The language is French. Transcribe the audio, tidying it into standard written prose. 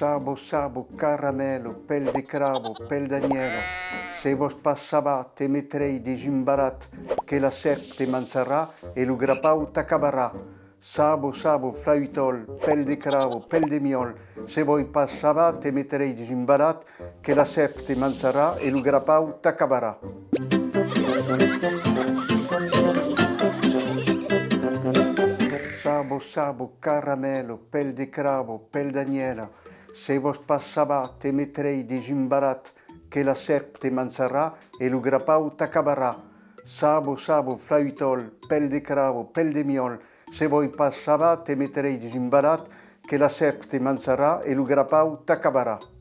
Sabo, sabo, caramelo, pel de cravo, pel d'agnello. Se vos passava te metrei desimbarat, che la serp te manzarà e lo grapau t'acabarà. Sabo, sabo, flautol, pel de cravo, pel de miol. Se voi passava te metrei desimbarat, che la serp te manzarà e lo grapau t'acabarà. Sabo, sabo, caramelo, pel de cravo, pel d'agnello. Se vos passava te metrei desimbarat, che la serp te manzarà e lo grapau t'acabarà. Sabo, sabo, flautol, pel de cravo, pel de miol. Se voi passava te metrei desimbarat, che la serp te manzarà e lo grapau t'acabarà.